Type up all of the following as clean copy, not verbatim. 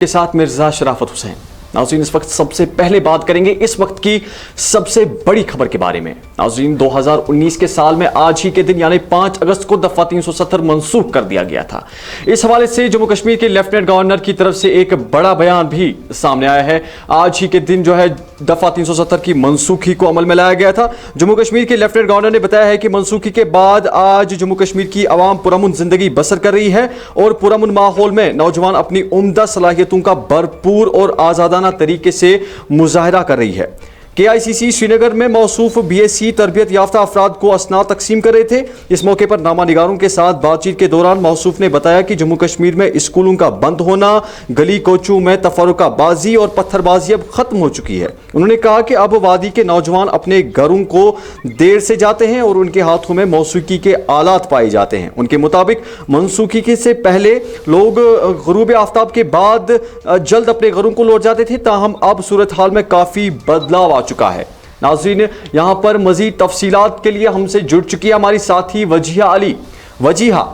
के साथ मिर्जा शराफत हुसैन। नाज़रीन, इस वक्त सबसे पहले बात करेंगे इस वक्त की सबसे बड़ी खबर के बारे में। नाज़रीन, 2019 के साल में आज ही के दिन यानी 5 अगस्त को दफ़ा 370 मनसूख कर दिया गया था। इस हवाले से जम्मू कश्मीर के लेफ्टिनेंट गवर्नर की तरफ से एक बड़ा बयान भी सामने आया है। आज ही के दिन जो है दफ़ा 370 की मनसूखी को अमल में लाया गया था। जम्मू कश्मीर के लेफ्टिनेंट गवर्नर ने बताया है कि मनसूखी के बाद आज जम्मू कश्मीर की आवाम पुरअमन जिंदगी बसर कर रही है और पुरअमन माहौल में नौजवान अपनी उम्दा सलाहियतों का भरपूर और आज़ादाना तरीके से मुजाहरा कर रही है। KICC श्रीनगर में मौसूफ BSc तरबियत याफ्ता अफराद को असनाद तकसीम कर रहे थे। इस मौके पर नामा निगारों के साथ बातचीत के दौरान मौसूफ ने बताया कि जम्मू कश्मीर में स्कूलों का बंद होना, गली कोचों में तफरुकाबाजी और पत्थरबाजी अब खत्म हो चुकी है। उन्होंने कहा कि अब वादी के नौजवान अपने घरों को देर से जाते हैं और उनके हाथों में मौसीकी के आलात पाए जाते हैं। उनके मुताबिक मनसूखी से पहले लोग गुरूब आफ्ताब के बाद जल्द अपने घरों को लौट जाते थे, ताहम अब सूरत हाल में काफ़ी बदलाव आ चुका है। नाज़रीन, यहाँ पर मजीद तफसीलात के लिए हमसे जुड़ चुकी है हमारी साथी वजीहा अली। वजीहा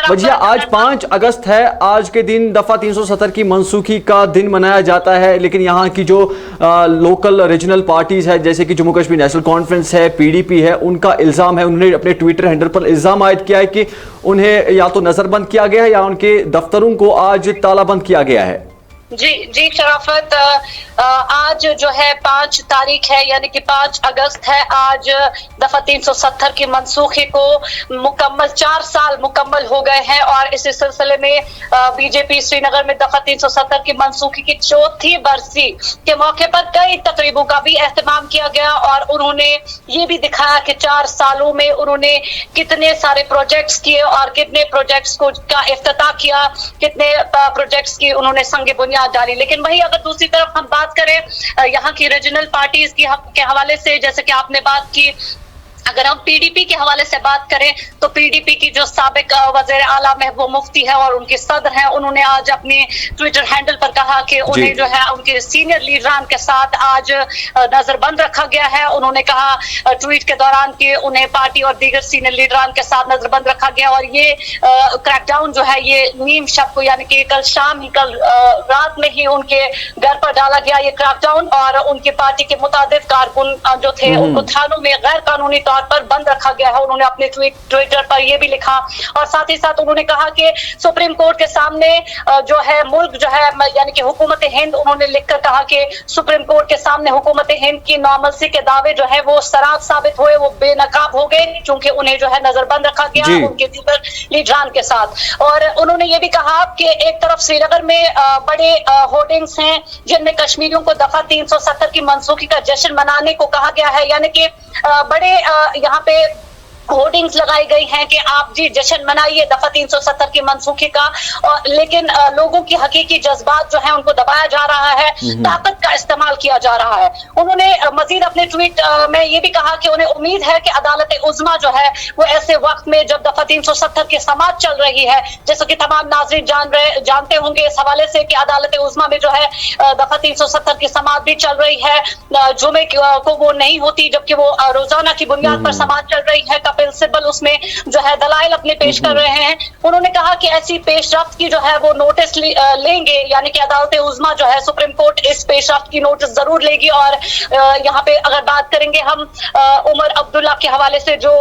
वजीहा, आज 5 अगस्त है। आज के दिन दफ़ा 370 की मनसूखी का दिन मनाया जाता है, लेकिन यहाँ की जो लोकल रीजनल पार्टीज़ है जैसे कि जम्मू कश्मीर नेशनल कॉन्फ्रेंस है, PDP है, उनका इल्ज़ाम है, उन्होंने अपने ट्विटर हैंडल पर इल्ज़ाम आयद किया है कि उन्हें या तो नज़रबंद किया गया है या उनके दफ्तरों को आज तालाबंद किया गया है। जी शराफत, आज जो है 5 तारीख है यानी कि 5 अगस्त है। आज दफा 370 की मनसूखी को मुकम्मल 4 साल मुकम्मल हो गए हैं और इसी सिलसिले में BJP श्रीनगर में दफा 370 की मनसूखी की 4थी बरसी के मौके पर कई तकरीबों का भी एहतमाम किया गया और उन्होंने ये भी दिखाया कि 4 सालों में उन्होंने कितने सारे प्रोजेक्ट्स किए और कितने प्रोजेक्ट्स को का इफ्तिताह किया, कितने प्रोजेक्ट्स की उन्होंने संग बुनियाद डाली। लेकिन वही अगर दूसरी तरफ हम बात करें यहाँ की रीजनल पार्टीज के हवाले से, जैसे कि आपने बात की, अगर हम PDP के हवाले से बात करें तो PDP की जो साबिक वज़ीर आला महबूब मुफ्ती है और उनके सदर हैं, उन्होंने आज अपने ट्विटर हैंडल पर कहा कि उन्हें जो है उनके सीनियर लीडरान के साथ आज नजरबंद रखा गया है। उन्होंने कहा ट्वीट के दौरान कि उन्हें पार्टी और दीगर सीनियर लीडरान के साथ नजरबंद रखा गया और ये क्रैकडाउन जो है ये नीम शब को यानी कि कल रात में ही उनके घर पर डाला गया ये क्रैकडाउन और उनकी पार्टी के मुताबिक कारकुन जो थे उनको थानों में गैर कानूनी पर बंद रखा गया है। उन्होंने अपने ट्विटर पर यह भी लिखा और साथ ही साथ उन्होंने कहा कि सुप्रीम कोर्ट के सामने जो है मुल्क जो है यानी कि हुकूमत हिंद, उन्होंने लिखकर कहा कि सुप्रीम कोर्ट के सामने हुकूमत हिंद की नॉर्मलसी के दावे जो है वो सराब साबित हुए, वो बेनकाब हो गए क्योंकि उन्हें जो है नजरबंद रखा गया उनके दीगर लीडरान के साथ। और उन्होंने ये भी कहा कि एक तरफ श्रीनगर में बड़े होर्डिंग्स हैं जिनमें कश्मीरियों को दफा 370 की मनसूखी का जश्न मनाने को कहा गया है, यानी कि बड़े यहाँ पे होर्डिंग्स लगाई गई हैं कि आप जी जश्न मनाइए दफा 370 की मनसूखी का, और लेकिन लोगों की हकीकी जज्बात जो है उनको दबाया जा रहा है, ताकत का इस्तेमाल किया जा रहा है। उन्होंने मजीद अपने ट्वीट में ये भी कहा कि उन्हें उम्मीद है कि अदालत उज़्मा जो है वो ऐसे वक्त में जब दफा 370 की समाअत चल रही है, जैसा कि तमाम नाज़रीन जानते होंगे इस हवाले से कि अदालत उज़्मा में जो है दफा 370 की समाअत भी चल रही है, जुमे को वो नहीं होती जबकि वो रोजाना की बुनियाद पर समाअत चल रही है। प्रिंसिपल उसमें जो है दलाइल अपने पेश कर रहे हैं। उन्होंने कहा कि ऐसी पेशरफ्त की जो है वो नोटिस लेंगे, यानी कि अदालत उज़्मा जो है सुप्रीम कोर्ट इस पेशरफ्त की नोटिस जरूर लेगी। और यहाँ पे अगर बात करेंगे हम उमर अब्दुल्ला के हवाले से जो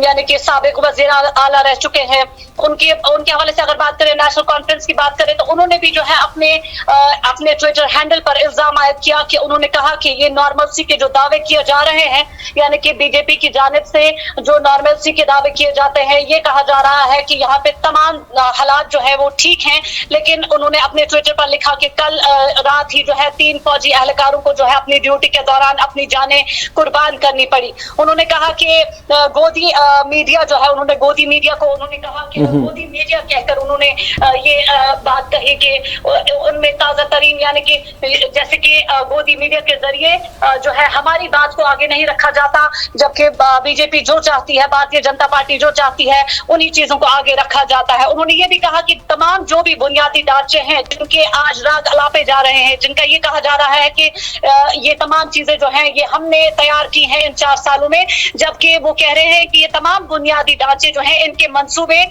यानी कि साबिक वज़ीर आला रह चुके हैं, उनके हवाले से अगर बात करें, नेशनल कॉन्फ्रेंस की बात करें तो उन्होंने भी जो है अपने ट्विटर हैंडल पर इल्जाम आयद किया कि उन्होंने कहा कि ये नॉर्मलसी के जो दावे किए जा रहे हैं यानी कि BJP की जानिब से जो नॉर्मलसी के दावे किए जाते हैं, ये कहा जा रहा है कि यहाँ पे तमाम हालात जो है वो ठीक हैं। लेकिन उन्होंने अपने ट्विटर पर लिखा कि कल रात ही जो है 3 फौजी एहलकारों को जो है अपनी ड्यूटी के दौरान अपनी जानें कुर्बान करनी पड़ी। उन्होंने कहा कि गोदी मीडिया जो है, उन्होंने गोदी मीडिया को उन्होंने कहा कि गोदी मीडिया कहकर उन्होंने ये बात कही कि उनमें ताज़ा तरीन यानी कि जैसे कि गोदी मीडिया के जरिए जो है हमारी बात को आगे नहीं रखा जाता, जबकि बीजेपी जो चाहती है, भारतीय जनता पार्टी जो चाहती है, उन्हीं चीजों को आगे रखा जाता है। उन्होंने ये भी कहा कि तमाम जो भी बुनियादी ढांचे हैं जिनके आज राग अलापे जा रहे हैं, जिनका ये कहा जा रहा है कि ये तमाम चीजें जो हैं ये हमने तैयार की हैं इन 4 सालों में, जबकि वो कह रहे हैं कि ये तमाम बुनियादी ढांचे जो हैं इनके मंसूबे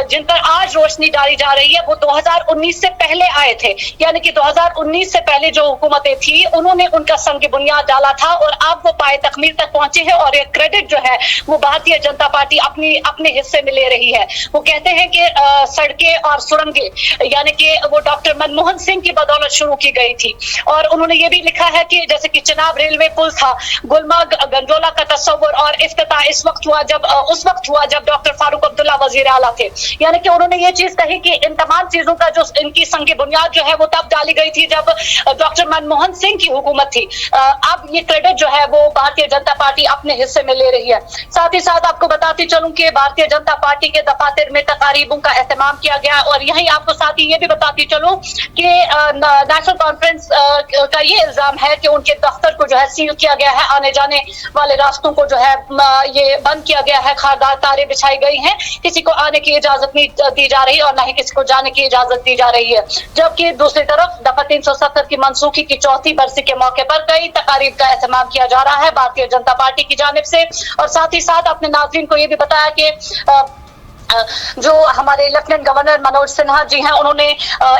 जिन पर आज रोशनी डाली जा रही है वो 2019 से पहले आए थे। यानी कि 2019 से पहले जो हुकूमतें थी उन्होंने उनका संग बुनियाद डाला था और अब वो पाए तकमील तक पहुंचे हैं और ये क्रेडिट जो है वो भारतीय जनता पार्टी अपने हिस्से में ले रही है। वो कहते हैं कि सड़कें और सुरंगें यानी कि वो डॉक्टर मनमोहन सिंह की बदौलत शुरू की गई थी। और उन्होंने ये भी लिखा है कि जैसे कि चनाब रेलवे पुल था, गुलमर्ग गंडोला का तस्वर और इफ्तिताह उस वक्त हुआ जब डॉक्टर फारूक अब्दुल्ला वजीर आला थे। यानी कि उन्होंने ये चीज कही कि इन तमाम चीजों का जो इनकी संग बुनियाद जो है वो तब डाली गई थी जब डॉक्टर मनमोहन सिंह की हुकूमत थी। अब ये क्रेडिट जो है वो भारतीय जनता पार्टी अपने हिस्से में ले रही है। साथ ही साथ आपको बताती चलूं कि भारतीय जनता पार्टी के दफातर में तकारीबों का एहतमाम किया गया और यहीं आपको साथ ही ये भी बताती चलूं कि नेशनल कॉन्फ्रेंस का ये इल्जाम है कि उनके दफ्तर को जो है सील किया गया है, आने जाने वाले रास्तों को जो है ये बंद किया गया है, खारदार तारे बिछाई गई हैं, किसी को आने की इजाजत नहीं दी जा रही और न ही किसी को जाने की इजाजत दी जा रही है। जबकि दूसरी तरफ दफा 370 की मनसूखी की 4थी बरसी के मौके पर कई तकारीब का एहतमाम किया जा रहा है भारतीय जनता पार्टी की जानिब से। और साथ ही साथ अपने नाज़रीन को ये भी बताया कि जो हमारे लेफ्टिनेंट गवर्नर मनोज सिन्हा जी हैं उन्होंने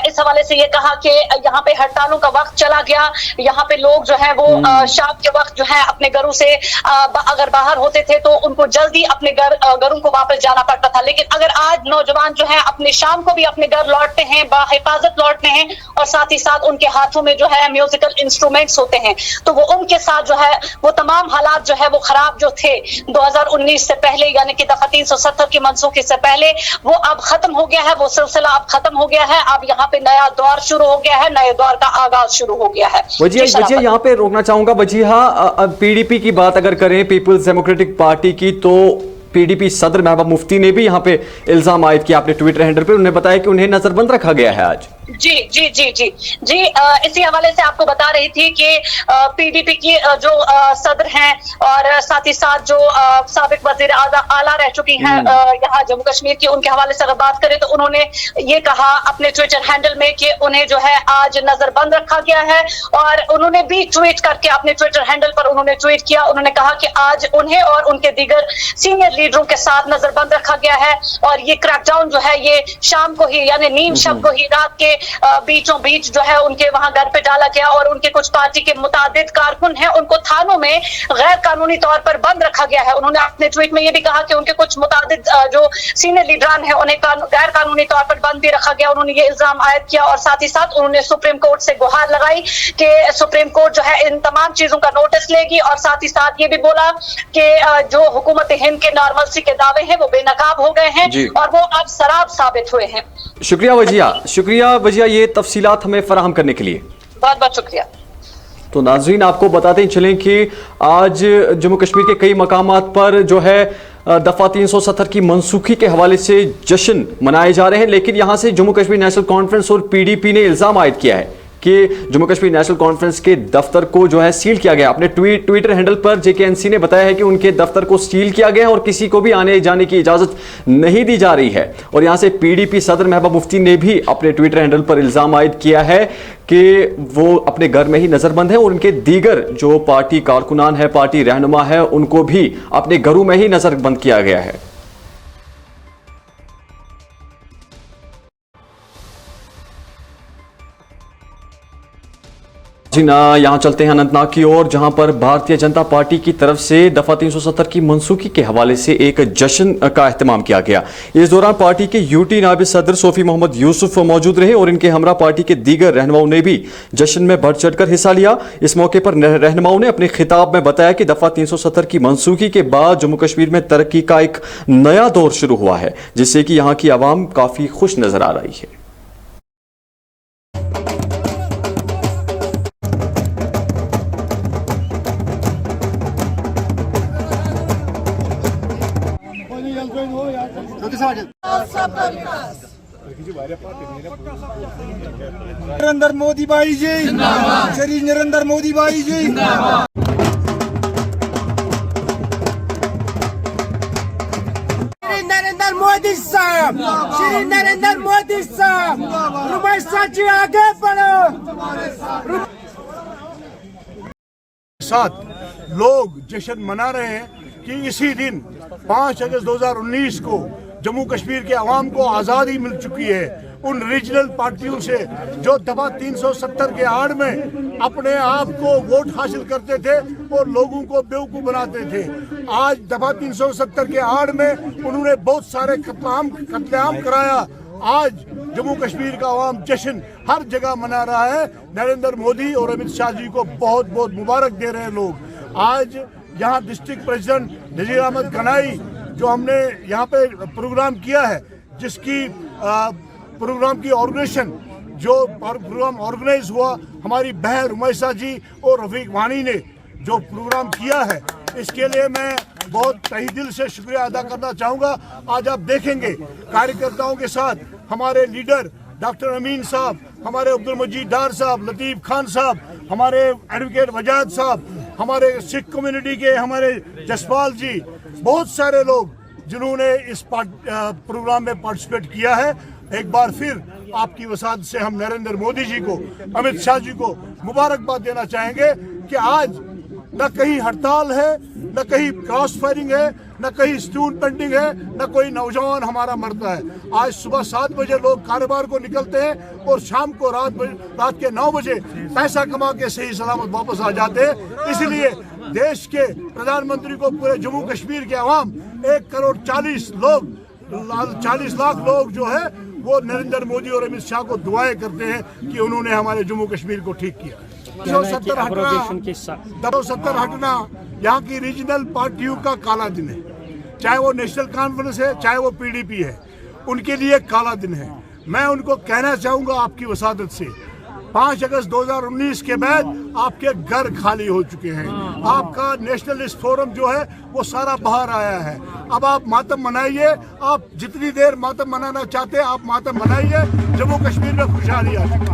इस हवाले से ये कहा कि यहाँ पे हड़तालों का वक्त चला गया, यहाँ पे लोग जो है वो शाम के वक्त जो है अपने घरों से अगर बाहर होते थे तो उनको जल्दी अपने घरों को वापस जाना पड़ता था, लेकिन अगर आज नौजवान जो है अपने शाम को भी अपने घर लौटते हैं, बाहिफाजत लौटते हैं और साथ ही साथ उनके हाथों में जो है म्यूजिकल इंस्ट्रूमेंट्स होते हैं, तो वो उनके साथ जो है वो तमाम हालात जो है वो खराब जो थे 2019 से पहले यानी कि दफा 370 की मनसूखी से पहले वो अब खत्म हो गया है, वो सिलसिला अब खत्म हो गया है। अब यहाँ पे नया दौर शुरू हो गया है, नए दौर का आगाज शुरू हो गया है। वजिया यहाँ पे रोकना चाहूंगा। वजिया, पीडीपी की बात अगर करें, पीपल्स डेमोक्रेटिक पार्टी की, तो पीडीपी सदर महबूबा मुफ्ती ने भी यहाँ पे इल्जाम आयद किया अपने ट्विटर हैंडल पे। उन्होंने बताया कि उन्हें नजरबंद रखा गया है आज। जी जी जी जी जी इसी हवाले से आपको बता रही थी कि पीडीपी की जो सदर हैं और साथ ही साथ जो साबिक वजीर आला रह चुकी हैं यहाँ जम्मू कश्मीर की, उनके हवाले से अगर बात करें तो उन्होंने ये कहा अपने ट्विटर हैंडल में कि उन्हें जो है आज नजरबंद रखा गया है। और उन्होंने भी ट्वीट करके अपने ट्विटर हैंडल पर उन्होंने ट्वीट किया, उन्होंने कहा कि आज उन्हें और उनके दीगर सीनियर लीडरों के साथ नजरबंद रखा गया है और ये क्रैकडाउन जो है ये शाम को ही यानी नीम शब को ही रात के बीचों बीच जो है उनके वहां घर पे डाला गया और उनके कुछ पार्टी के मुतादिद कारकुन हैं उनको थानों में गैर कानूनी तौर पर बंद रखा गया है। उन्होंने अपने ट्वीट में ये भी कहा कि उनके कुछ मुतादिद जो सीनियर लीडरान हैं उन्हें गैर कानूनी तौर पर बंद भी रखा गया। उन्होंने ये इल्जाम आयद किया और साथ ही साथ उन्होंने सुप्रीम कोर्ट से गुहार लगाई कि सुप्रीम कोर्ट जो है इन तमाम चीजों का नोटिस लेगी और साथ ही साथ ये भी बोला कि जो हुकूमत हिंद के नॉर्मलसी के दावे हैं वो बेनकाब हो गए हैं और वो अब शराब साबित हुए हैं। शुक्रिया वजिया ये तफसीलात हमें फराहम करने के लिए बहुत बहुत शुक्रिया। तो नाज़रीन, आपको बताते चलें कि आज जम्मू कश्मीर के कई मकामात पर जो है दफा 370 की मनसूखी के हवाले से जश्न मनाए जा रहे हैं, लेकिन यहां से जम्मू कश्मीर नेशनल कॉन्फ्रेंस और पीडीपी ने इल्जाम आयद किया है कि जम्मू कश्मीर नेशनल कॉन्फ्रेंस के दफ्तर को जो है सील किया गया। अपने ट्विटर हैंडल पर जेकेएनसी ने बताया है कि उनके दफ्तर को सील किया गया और किसी को भी आने जाने की इजाजत नहीं दी जा रही है। और यहां से पीडीपी सदर महबूबा मुफ्ती ने भी अपने ट्विटर हैंडल पर इल्जाम आयद किया है कि वो अपने घर में ही नजरबंद है और उनके दीगर जो पार्टी कारकुनान है, पार्टी रहनुमा है, उनको भी अपने घरों में ही नजरबंद किया गया है। यहां चलते हैं अनंतनाग की ओर, जहां पर भारतीय जनता पार्टी की तरफ से दफा 370 की मनसूखी के हवाले से एक जश्न का एहतमाम किया गया। इस दौरान पार्टी के यूटी नायब सदर सोफी मोहम्मद यूसुफ मौजूद रहे और इनके हमरा पार्टी के दीगर रहनुमाओं ने भी जश्न में बढ़ चढ़कर हिस्सा लिया। इस मौके पर रहनुमाओं ने अपने खिताब में बताया कि दफा 370 की मनसूखी के बाद जम्मू कश्मीर में तरक्की का एक नया दौर शुरू हुआ है, जिससे कि यहाँ की आवाम काफी खुश नजर आ रही है। नरेंद्र मोदी भाई जी जिंदाबाद, श्री नरेंद्र मोदी भाई जी जिंदाबाद। श्री नरेंद्र मोदी साहब, श्री नरेंद्र मोदी साहब, रुमैसा जी आगे बढ़ो। साथ लोग जश्न मना रहे हैं कि इसी दिन 5 अगस्त 2019 को जम्मू कश्मीर के अवाम को आज़ादी मिल चुकी है उन रीजनल पार्टियों से जो दफा 370 के आड़ में अपने आप को वोट हासिल करते थे और लोगों को बेवकूफ़ बनाते थे। आज दफा 370 के आड़ में उन्होंने बहुत सारे कत्लेआम कराया। आज जम्मू कश्मीर का अवाम जश्न हर जगह मना रहा है। नरेंद्र मोदी और अमित शाह जी को बहुत बहुत मुबारक दे रहे हैं लोग। आज यहाँ डिस्ट्रिक्ट प्रेसिडेंट नजीर अहमद गनाई जो हमने यहाँ पे प्रोग्राम किया है, जिसकी प्रोग्राम की ऑर्गेनाइजेशन जो प्रोग्राम ऑर्गेनाइज हुआ हमारी बहन रुमैसा जी और रफीक वानी ने जो प्रोग्राम किया है, इसके लिए मैं बहुत तहे दिल से शुक्रिया अदा करना चाहूँगा। आज आप देखेंगे कार्यकर्ताओं के साथ हमारे लीडर डॉक्टर अमीन साहब, हमारे अब्दुल मजीद डार साहब, लतीफ़ खान साहब, हमारे एडवोकेट वजाद साहब, हमारे सिख कम्युनिटी के हमारे जसपाल जी, बहुत सारे लोग जिन्होंने इस प्रोग्राम में पार्टिसिपेट किया है। एक बार फिर आपकी वसात से हम नरेंद्र मोदी जी को, अमित शाह जी को मुबारकबाद देना चाहेंगे कि आज न कहीं हड़ताल है, न कहीं क्रॉस फायरिंग है, न कहीं स्टून पेंटिंग है, न कोई नौजवान हमारा मरता है। आज सुबह 7 बजे लोग कारोबार को निकलते हैं और शाम को रात के 9 बजे पैसा कमा के सही सलामत वापस आ जाते हैं। इसलिए देश के प्रधानमंत्री को पूरे जम्मू कश्मीर के अवाम 1 करोड़ 40 लाख लोग जो है वो नरेंद्र मोदी और अमित शाह को दुआएं करते हैं कि उन्होंने हमारे जम्मू कश्मीर को ठीक किया। 270 हटना यहाँ की रीजनल पार्टियों का काला दिन है, चाहे वो नेशनल कॉन्फ्रेंस है, चाहे वो पीडीपी है, उनके लिए काला दिन है। मैं उनको कहना चाहूँगा आपकी वसादत से, 5 अगस्त 2019 के बाद आपके घर खाली हो चुके हैं। आपका नेशनलिस्ट फोरम जो है वो सारा बाहर आया है। अब आप मातम मनाइए, आप जितनी देर मातम मनाना चाहते हैं आप मातम मनाइए। जम्मू कश्मीर में खुशहाली आ चुकी है।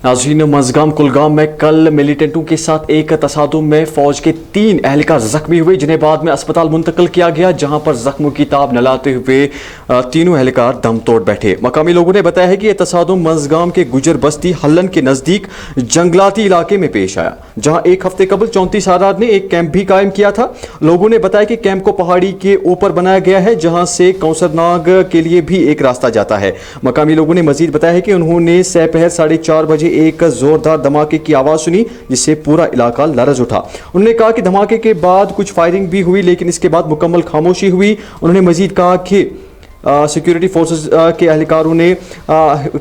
नाज़रीन, मज़गाम कुलगाम में कल मिलिटेंटों के साथ एक तसादुम में फौज के 3 एहलकार जख्मी हुए, जिन्हें बाद में अस्पताल मुंतकिल किया गया, जहां पर जख्मों की ताब न लाते हुए तीनों एहलकार दम तोड़ बैठे। मकामी लोगों ने बताया है कि यह तसादुम मज़गाम के गुजर बस्ती हल्लन के नज़दीक जंगलाती इलाके में पेश आया, जहां एक हफ्ते कबल 34 आराद ने एक कैंप भी कायम किया था। लोगों ने बताया कि कैंप को पहाड़ी के ऊपर बनाया गया है, जहां से कौसरनाग के लिए भी एक रास्ता जाता है। मकामी लोगों ने मजीद बताया है कि उन्होंने सपहर 4:30 बजे एक जोरदार धमाके की आवाज सुनी, जिससे पूरा इलाका लरज उठा। उन्होंने कहा कि धमाके के बाद कुछ फायरिंग भी हुई, लेकिन इसके बाद मुकम्मल खामोशी हुई। उन्होंने मजीद कहा कि सिक्योरिटी फोर्सेस के एहलकारों ने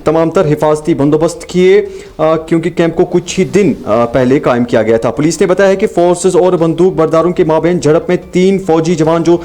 तमाम तर हिफाजती बंदोबस्त किए, क्योंकि कैंप को कुछ ही दिन पहले कायम किया गया था। पुलिस ने बताया है कि फोर्सेस और बंदूक बरदारों के माबेन झड़प में 3 फौजी जवान जो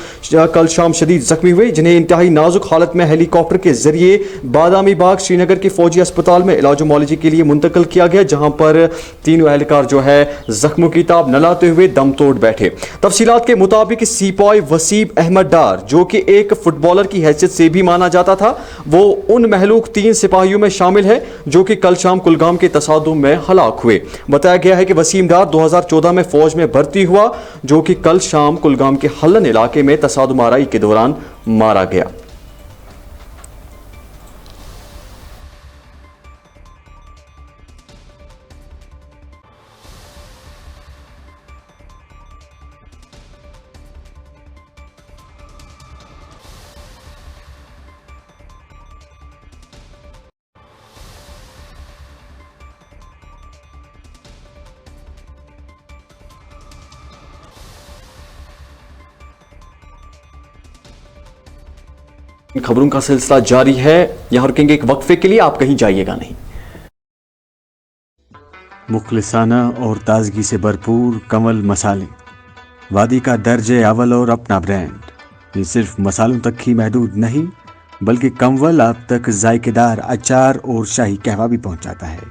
कल शाम शदीद जख्मी हुए, जिन्हें इंतहाई नाजुक हालत में हेलीकॉप्टर के जरिए बादामी बाग श्रीनगर के फौजी अस्पताल में इलाज मुआलजे के लिए मुंतकिल किया गया, जहां पर तीनों एहलकार जो है जख्मों की ताब न लाते हुए दम तोड़ बैठे। तफसीलात के मुताबिक सिपाही वसीम अहमद डार, जो कि एक फुटबॉलर की हैसियत से भी माना जाता था, वो उन महलूक 3 सिपाहियों में शामिल है जो कि कल शाम कुलगाम के तसादुम में हलाक हुए। बताया गया है कि वसीम डार 2014 में फौज में भर्ती हुआ, जो कि कल शाम कुलगाम के हल्लन इलाके में तसादुम आराई के दौरान मारा गया। खबरों का सिलसिला जारी है, यहां रुकेंगे एक वक्फे के लिए, आप कहीं जाइएगा नहीं। मुखलिसाना और ताजगी से भरपूर कंवल मसाले, वादी का दर्जे अव्वल और अपना ब्रांड। ये सिर्फ मसालों तक ही महदूद नहीं, बल्कि कंवल आप तक जायकेदार अचार और शाही कहवा भी पहुंचाता है।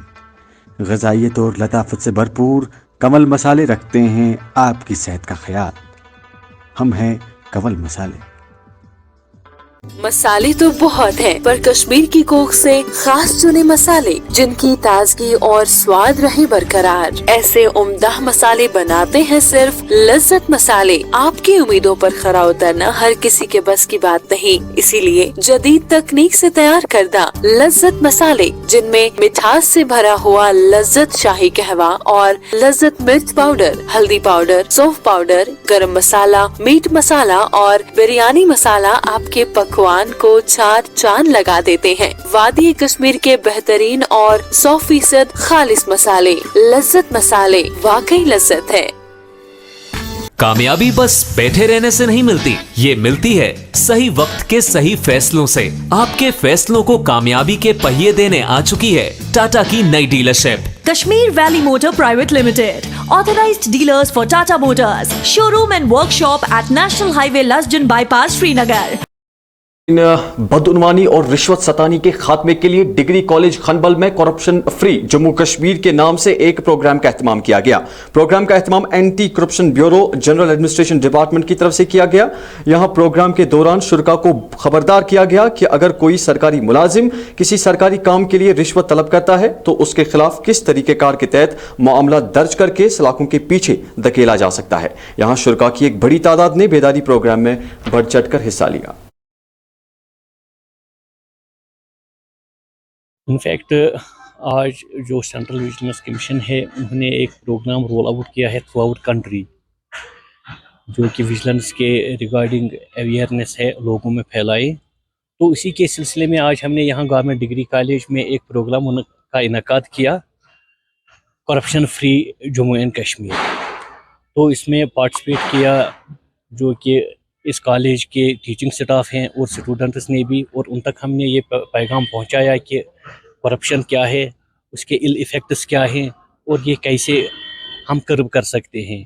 ग़ज़ाइयत और लताफत से भरपूर कंवल मसाले रखते हैं आपकी सेहत का ख्याल। हम हैं कंवल मसाले। मसाले तो बहुत हैं, पर कश्मीर की कोख से खास चुने मसाले जिनकी ताजगी और स्वाद रहे बरकरार, ऐसे उम्दा मसाले बनाते हैं सिर्फ लज्जत मसाले। आपकी उम्मीदों पर खरा उतरना हर किसी के बस की बात नहीं, इसीलिए जदीद तकनीक से तैयार करदा लज्जत मसाले, जिनमें मिठास से भरा हुआ लज्जत शाही कहवा और लज्जत मिर्च पाउडर, हल्दी पाउडर, सौंफ पाउडर, गरम मसाला, मीट मसाला और बिरयानी मसाला आपके पकवान को चार चांद लगा देते हैं। वादी कश्मीर के बेहतरीन और 100% खालिस मसाले, लज्जत मसाले, वाकई लज्जत है। कामयाबी बस बैठे रहने से नहीं मिलती, ये मिलती है सही वक्त के सही फैसलों से। आपके फैसलों को कामयाबी के पहिए देने आ चुकी है टाटा की नई dealership Kashmir Valley Motor Private Limited, authorized dealers for Tata Motors, showroom and workshop at National Highway Lasjan Bypass, Srinagar. बदउनवानी और रिश्वत सतानी के खात्मे के लिए डिग्री कॉलेज खनबल में करप्शन फ्री जम्मू कश्मीर के नाम से एक प्रोग्राम का एहतमाम किया गया। प्रोग्राम का एहतमाम anti corruption bureau general administration department की तरफ से किया गया। यहां प्रोग्राम के दौरान शुरा को खबरदार किया गया कि अगर कोई सरकारी मुलाजिम किसी सरकारी काम के लिए रिश्वत तलब करता है तो उसके खिलाफ किस तरीकेकार के तहत मामला दर्ज करके सलाखों के पीछे धकेला जा सकता है। यहां शुरा की एक बड़ी तादाद ने बेदारी प्रोग्राम में बढ़ चढ़कर हिस्सा लिया। इनफैक्ट आज जो सेंट्रल विजिलेंस कमीशन है उन्होंने एक प्रोग्राम रोल आउट किया है थ्रू आउट कंट्री, जो कि विजिलेंस के रिगार्डिंग अवेयरनेस है लोगों में फैलाए। तो इसी के सिलसिले में आज हमने यहाँ गवर्नमेंट डिग्री कॉलेज में एक प्रोग्राम का इनकाद किया, corruption free Jammu and Kashmir. तो इसमें पार्टिसिपेट किया जो कि इस कॉलेज के टीचिंग स्टाफ हैं और स्टूडेंट्स ने भी, और उन तक हमने ये पैगाम पहुंचाया कि करप्शन क्या है, उसके इल इफ़ेक्ट्स क्या हैं और ये कैसे हम कर्ब कर सकते हैं।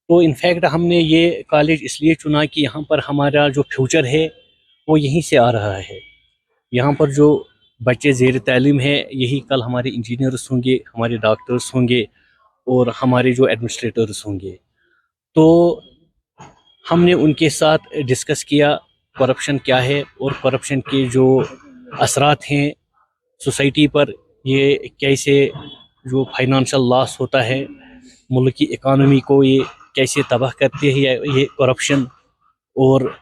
तो इनफैक्ट हमने ये कॉलेज इसलिए चुना कि यहाँ पर हमारा जो फ्यूचर है वो यहीं से आ रहा है। यहाँ पर जो बच्चे ज़ेर तालीम है यही कल हमारे इंजीनियर्स होंगे, हमारे डॉक्टर्स होंगे और हमारे जो एडमिनिस्ट्रेटर्स होंगे। तो हमने उनके साथ डिस्कस किया करप्शन क्या है और करप्शन के जो असरात हैं सोसाइटी पर, ये कैसे जो फाइनेंशियल लॉस होता है मुल्क की इकानमी को ये कैसे तबाह करती है ये करप्शन, और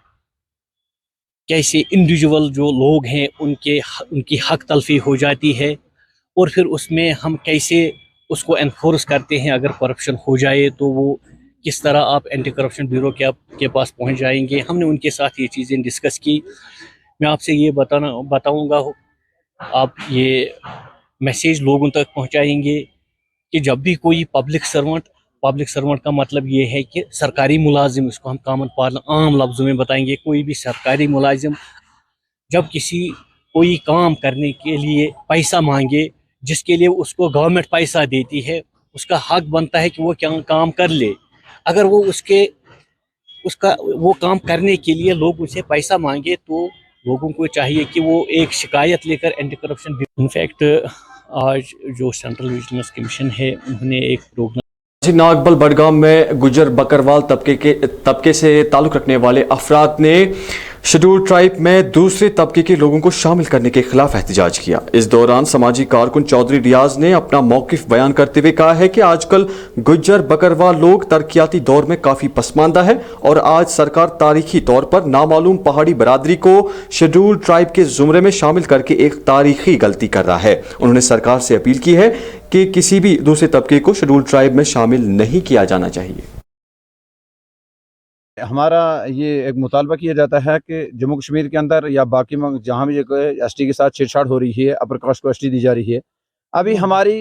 कैसे इंडिविजुअल जो लोग हैं उनकी हक तलफी हो जाती है, और फिर उसमें हम कैसे उसको एनफोर्स करते हैं। अगर करप्शन हो जाए तो वो किस तरह आप एंटी करप्शन ब्यूरो के पास पहुंच जाएंगे। हमने उनके साथ ये चीज़ें डिस्कस की। मैं आपसे ये बताऊंगा, आप ये मैसेज लोगों तक पहुंचाएंगे कि जब भी कोई पब्लिक सर्वेंट का मतलब ये है कि सरकारी मुलाजिम, इसको हम आम लफ्ज़ों में बताएंगे, कोई भी सरकारी मुलाजिम जब कोई काम करने के लिए पैसा मांगे जिसके लिए उसको गवर्नमेंट पैसा देती है, उसका हक बनता है कि वो क्या काम कर ले। अगर वो वो काम करने के लिए लोग उसे पैसा मांगे तो लोगों को चाहिए कि वो एक शिकायत लेकर एंटी करप्शन। इनफैक्ट आज जो सेंट्रल विजिलेंस कमीशन है उन्होंने एक प्रोग्राम नागबल बडगाम में गुजर बकरवाल तबके से ताल्लुक़ रखने वाले अफराद ने शेड्यूल ट्राइब में दूसरे तबके के लोगों को शामिल करने के खिलाफ एहतजाज किया। इस दौरान समाजी कारकुन चौधरी रियाज ने अपना मौक़िफ़ बयान करते हुए कहा है कि आजकल गुज्जर बकरवाल लोग तरक्याती दौर में काफ़ी पसमानदा है और आज सरकार तारीखी तौर पर नामालूम पहाड़ी बरादरी को शेड्यूल ट्राइब के ज़ुमरे में शामिल करके एक तारीखी गलती कर रहा है। उन्होंने सरकार से अपील की है कि किसी भी दूसरे तबके को शेड्यूल ट्राइब में शामिल नहीं किया जाना चाहिए। हमारा ये एक मुतालबा किया जाता है कि जम्मू कश्मीर के अंदर या बाकी जहाँ भी एसटी के साथ छेड़छाड़ हो रही है, अपर कास्ट को एसटी दी जा रही है। अभी हमारी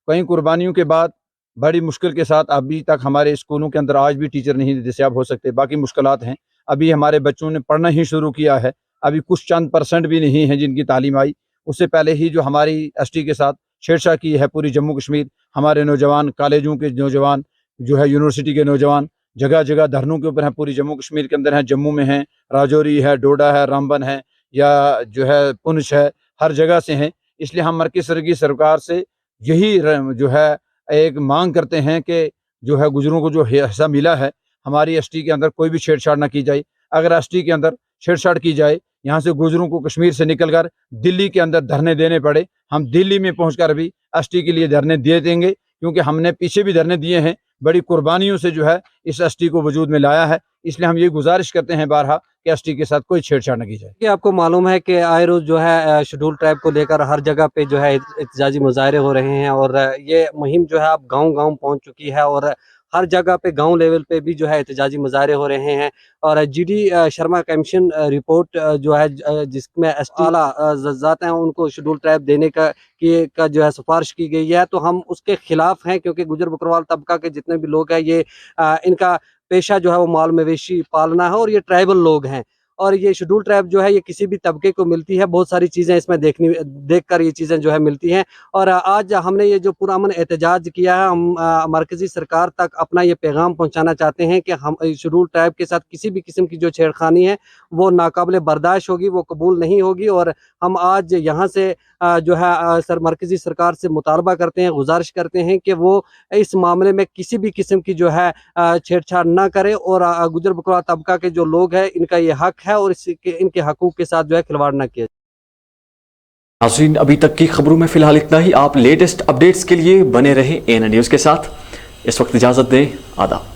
कई कुर्बानियों के बाद बड़ी मुश्किल के साथ अभी तक हमारे स्कूलों के अंदर आज भी टीचर नहीं दस्याब हो सकते। बाकी मुश्किलात हैं। अभी हमारे बच्चों ने पढ़ना ही शुरू किया है, अभी कुछ चंद % भी नहीं है जिनकी तालीम आई। उससे पहले ही जो हमारी एसटी के साथ छेड़छाड़ की है पूरी जम्मू कश्मीर, हमारे नौजवान, कॉलेजों के नौजवान, जो है यूनिवर्सिटी के नौजवान जगह जगह धरनों के ऊपर हैं। पूरी जम्मू कश्मीर के अंदर हैं, जम्मू में हैं, राजौरी है, डोडा है, रामबन है, या जो है पुंछ है, हर जगह से हैं। इसलिए हम मरकज़ की सरकार से यही जो है एक मांग करते हैं कि जो है गुजरों को जो हिस्सा मिला है हमारी एसटी के अंदर कोई भी छेड़छाड़ न की जाए। अगर एसटी के अंदर छेड़छाड़ की जाए, यहाँ से गुजरों को कश्मीर से निकलकर दिल्ली के अंदर धरने देने पड़े, हम दिल्ली में पहुंचकर भी एसटी के लिए धरने दे देंगे, क्योंकि हमने पीछे भी धरने दिए हैं, बड़ी कुर्बानियों से जो है इस एसटी को वजूद में लाया है। इसलिए हम ये गुजारिश करते हैं बारहा कि एसटी के साथ कोई छेड़छाड़ न की जाए। कि आपको मालूम है कि आए रोज जो है शेड्यूल ट्राइब को लेकर हर जगह पे जो है एहतजाजी मुजाहरे हो रहे हैं, और ये मुहिम जो है अब गांव-गांव पहुंच चुकी है, और हर जगह पे गांव लेवल पे भी जो है एहतजाजी मुजाहरे हो रहे हैं। और जीडी शर्मा कमीशन रिपोर्ट जो है जिसमें एसटी आला ज़ात हैं उनको शेड्यूल ट्राइब देने का जो है सिफारिश की गई है, तो हम उसके खिलाफ हैं, क्योंकि गुजर बकरवाल तबका के जितने भी लोग हैं ये इनका पेशा जो है वो माल मवेशी पालना है, और ये ट्राइबल लोग हैं। और ये शेड्यूल ट्राइब जो है ये किसी भी तबके को मिलती है, बहुत सारी चीज़ें इसमें देखकर ये चीज़ें जो है मिलती हैं। और आज हमने ये जो पुरअमन एहतजाज किया है, हम मरकज़ी सरकार तक अपना ये पैगाम पहुंचाना चाहते हैं कि हम शेड्यूल ट्राइब के साथ किसी भी किस्म की जो छेड़खानी है वो नाकाबिल बर्दाश्त होगी, वो कबूल नहीं होगी। और हम आज यहाँ से जो है मरकज़ी सरकार से मुतालबा करते हैं, गुजारिश करते हैं कि वो इस मामले में किसी भी किस्म की जो है छेड़छाड़ ना करे, और गुजर बकरवाल तबका के जो लोग हैं इनका ये हक है, और इनके हकूक़ के साथ जो है खिलवाड़ ना किया। नाज़रीन, अभी तक की खबरों में फिलहाल इतना ही। आप लेटेस्ट अपडेट्स के लिए बने रहें ANN न्यूज़ के साथ। इस वक्त इजाज़त दें, आदाब।